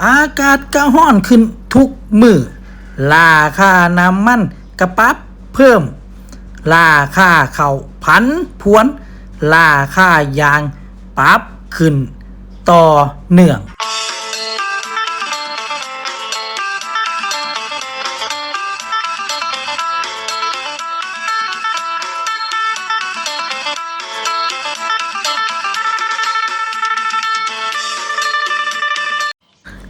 อากาศก็ร้อนขึ้นทุกมื้อราคาน้ำมันก็ปรับเพิ่มราคาข้าวผันผวนราคายางปรับขึ้นต่อเนื่อง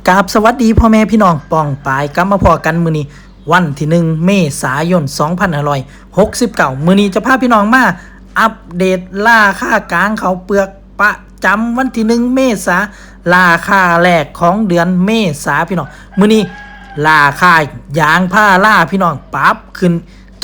กราบสวัสดีพ่อแม่พี่น้องป้องปายกลับมาพอกันมื้อนี้วันที่1เมษายน2569มื้อนี้จะพาพี่น้องมาอัปเดตราคากลางข้าวเปลือกประจำวันที่1เมษาราคาแรกของเดือนเมษาพี่น้องมื้อนี้ราคายางพาราพี่น้องปรับขึ้น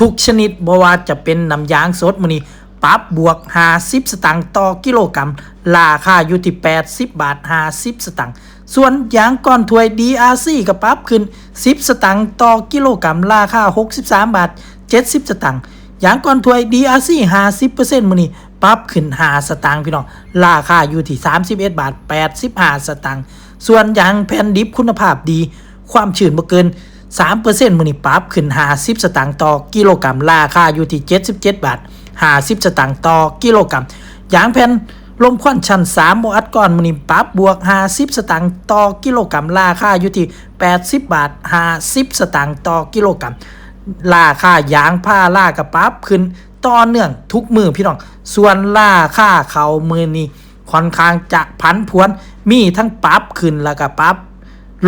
ทุกชนิดบ่ว่าจะเป็นน้ำยางสดมื้อนี้ปรับบวก50สตางค์ต่อกิโลกรัมราคาอยู่ที่80บาท50สตางค์ส่วนยางก้อนถ้วย DRC ก็ปรับขึ้น10สตางค์ต่อกิโลกรัมราคา63บาท70สตางค์ยางก้อนถ้วย DRC 50% มื้อนี้ปรับขึ้น5สตางค์พี่น้องราคาอยู่ที่31บาท85สตางค์ส่วนยางแผ่นดิบคุณภาพดีความชื้นบ่เกิน 3% มื้อนี้ปรับขึ้น50สตางค์ต่อกิโลกรัมราคาอยู่ที่77บาท50สตางค์ต่อกิโลกรัมยางแผ่นลมควันชั้น3บ่อัดก้อนมื้อนี้ปรับบวก50สตางค์ต่อกิโลกรัมราคาอยู่ที่80บาท50สตางค์ต่อกิโลกรัมราคายางพาราก็ปรับขึ้นต่อเนื่องทุกมื้อพี่น้องส่วนราคาข้าวมื้อนี้ค่อนข้างจะผันผวนมีทั้งปรับขึ้นแล้วก็ปรับ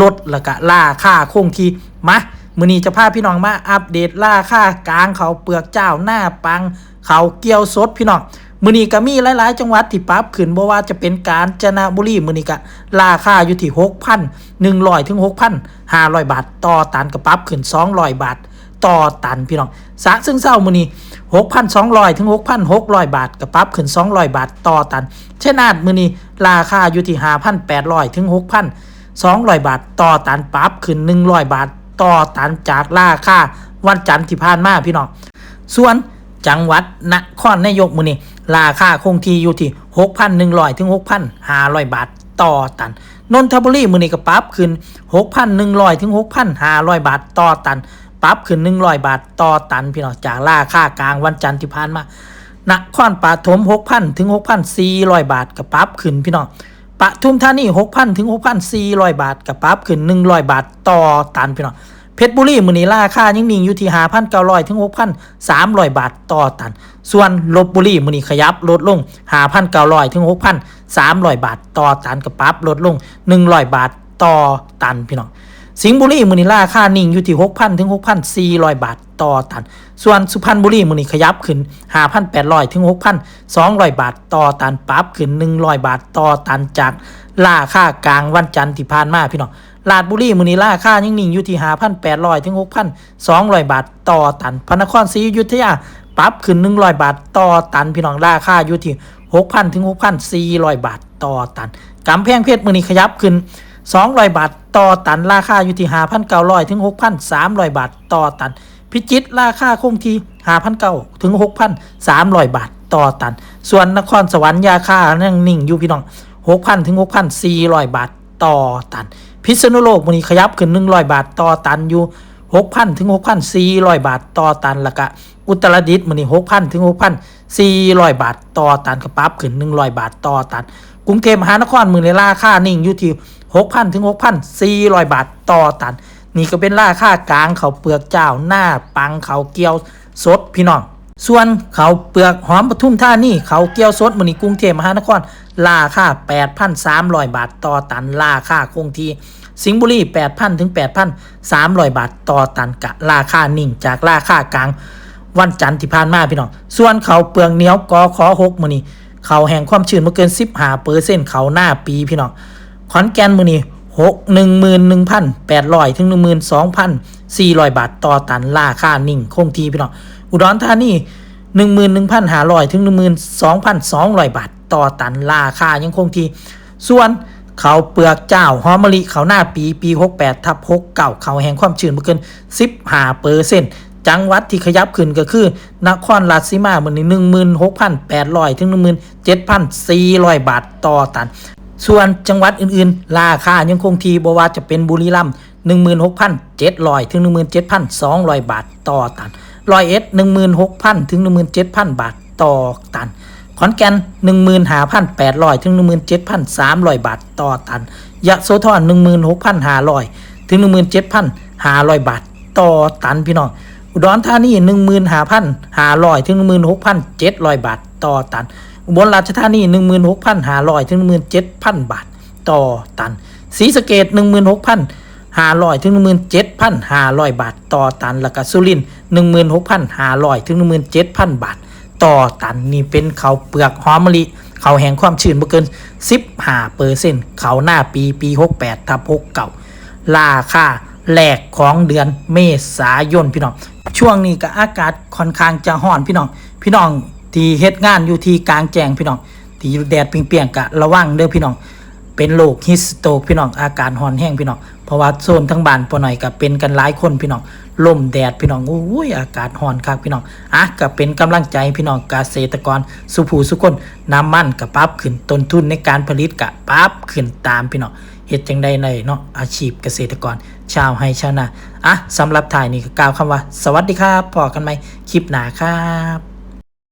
ลดแล้วก็ราคาคงที่มามื้อนี้จะพาพี่น้องมาอัปเดตราคากลางข้าวเปลือกเจ้าหน้าปังข้าวเกี๊ยวสดพี่น้องมื้อนี้ก็มีหลายๆจังหวัดที่ปรับขึ้นบ่ว่าจะเป็นกาญจนบุรีมื้อนี้ก็ราคาอยู่ที่ 6,100 ถึง 6,500 บาทต่อตันก็ปรับขึ้น200บาทต่อตันพี่น้องฉะเชิงเทรามื้อนี้ 6,200 ถึง 6,600 บาทก็ปรับขึ้น200บาทต่อตันชัยนาทมื้อนี้ราคาอยู่ที่ 5,800 ถึง 6,200 บาทต่อตันปรับขึ้น100บาทต่อตันจากราคาวันจันทร์ที่ผ่านมาพี่น้องส่วนจังหวัดนครนายกมื้อนี้ราคาคงที่อยู่ที่ 6,100 ถึง 6,500 บาทต่อตันนนทบุรีมื้อนี้ก็ปรับขึ้น 6,100 ถึง 6,500 บาทต่อตันปรับขึ้น100บาทต่อตันพี่น้องจากราคากลางวันจันทร์ที่ผ่านมานครปฐม 6,000 ถึง 6,400 บาทก็ปรับขึ้นพี่น้องปทุมธานี 6,000 ถึง 6,400 บาทก็ปรับขึ้น100บาทต่อตันพี่น้องเพชรบุรีมื้อนี้ราคายังนิ่งอยู่ที่ 5,900 ถึง 6,300 บาทต่อตันส่วนลพบุรีมื้อนี้ขยับลดลง 5,900 ถึง 6,300 บาทต่อตันก็ปรับลดลง100บาทต่อตันพี่น้องสิงห์บุรีมื้อนี้ราคานิ่งอยู่ที่ 6,000 ถึง 6,400 บาทต่อตันส่วนสุพรรณบุรีมื้อนี้ขยับขึ้น 5,800 ถึง 6,200 บาทต่อตันปรับขึ้น100บาทต่อตันจากราคากลางวันจันทร์ที่ผ่านมาพี่น้องราชบุรีมื้อนี้ราคายังนิ่งอยู่ที่ 5,800 ถึง 6,200 บาทต่อตันพระนครศรีอยุธยาปรับขึ้น100บาทต่อตันพี่น้องราคาอยู่ที่ 6,000 ถึง 6,400 บาทต่อตันกำแพงเพชรมื้อนี้ขยับขึ้น200บาทต่อตันราคาอยู่ที่ 5,900 ถึง 6,300 บาทต่อตันพิจิตรราคาคงที่ 5,900 ถึง 6,300 บาทต่อตันส่วนนครสวรรค์ราคายังนิ่งอยู่พี่น้อง 6,000 ถึง 6,400 บาทต่อตันพิษณุโลกมื้อนี้ขยับขึ้น100บาทต่อตันอยู่ 6,000 ถึง 6,400 บาทต่อตันแล้วก็อุตรดิตถ์มื้อนี้ 6,000 ถึง 6,400 บาทต่อตันก็ปรับขึ้น100บาทต่อตันกรุงเทพมหานครมื้อนี้ราคานิ่งอยู่ที่ 6,000 ถึง 6,400 บาทต่อตันนี่ก็เป็นราคากลางข้าวเปลือกเจ้าหน้าปังข้าวเกี๊ยวสดพี่น้องส่วนข้าวเปลือกหอมปทุมธานีข้าวเกี๊ยวสดมื้อนี้กรุงเทพมหานครราคา 8,300 บาทต่อตันราคาคงที่สิงห์บุรี 8,000 ถึง 8,300 บาทต่อตันกะราคานิ่งจากราคากลางวันจันทร์ที่ผ่านมาพี่น้องส่วนข้าวเปลือกเหนียวกข6มื้อนี้ข้าวแห้งความชื้นบ่เกิน 15% ข้าวหน้าปีพี่น้องขอนแก่นมื้อนี้11,800 ถึง 12,400 บาทต่อตันราคานิ่งคงที่พี่น้องอุดรธานี 11,500 ถึง 12,200 บาทต่อตันราคายังคงที่ส่วนข้าวเปลือกเจ้าหอมมะลิข้าวหน้าปี68/69ข้าวแห้งความชื้นบ่เกิน 15% จังหวัดที่ขยับขึ้นก็คือนครราชสีมามื้อนี้ 16,800 ถึง 17,400 บาทต่อตัน ส่วนจังหวัดอื่นๆราคายังคงที่บ่ว่าจะเป็นบุรีรัมย์ 16,700 ถึง 17,200 บาทต่อตันร้อยเอ็ด 16,000 ถึง 17,000 บาทต่อตันขอนแก่น 15,800 ถึง 17,300 บาทต่อตันยะโสธร 16,500 ถึง 17,500 บาทต่อตันพี่น้องอุดรธานี 15,500 ถึง 16,700 บาทต่อตันอุบลราชธานี 16,500 ถึง 17,000 บาทต่อตันศรีสะเกษ 16,500 ถึง 17,500 บาทต่อตันแล้วก็สุรินทร์ 16,500 ถึง 17,000 บาทต่อตันนี่เป็นข้าวเปลือกหอมมะลิข้าวแห้งความชื้นบ่เกิน 15% ข้าวหน้าปี68ทับ69ราคาแรกของเดือนเมษายนพี่น้องช่วงนี้ก็อากาศค่อนข้างจะร้อนพี่น้องที่เฮ็ดงานอยู่ที่กลางแจ้งพี่น้องที่อยู่แดดเปรี้ยงๆก็ระวังเด้อพี่น้องเป็นโรคฮิสโตกพี่น้องอาการร้อนแห้งพี่น้องเพราะว่าโซนทั้งบ้านปอหน่อยก็เป็นกันหลายคนพี่น้องลมแดดพี่น้องโอ้ยอากาศร้อนคักพี่น้องก็เป็นกำลังใจพี่น้องเกษตรกรสุผู้สุคนน้ำมันก็ปรับขึ้นต้นทุนในการผลิตก็ปรับขึ้นตามพี่น้องเฮ็ดจังได๋เนาะอาชีพเกษตรกรชาวไร่ชาวนาสำหรับถ่ายนี่ก็กล่าวคำว่าสวัสดีครับพบกันใหม่คลิปหน้าครับ